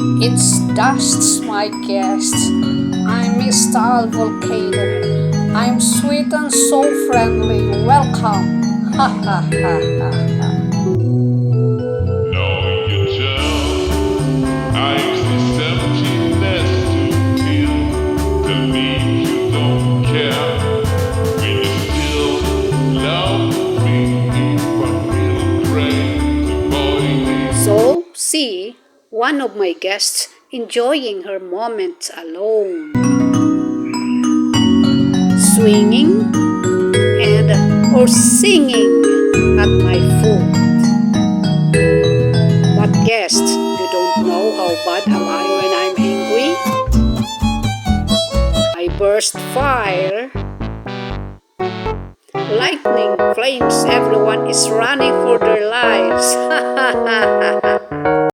It's dust, my guest. I'm Miss TAAL Volcano. I'm sweet and so friendly. Welcome. Ha ha ha ha ha. Now you tell I exist emptiness to feel. Believe you don't care when you still love me. If I feel great, the boy is So, see one of my guests enjoying her moment alone, swinging and or singing at my foot. But guest, you don't know how bad am I when I'm angry? I burst fire, lightning, flames, everyone is running for their lives.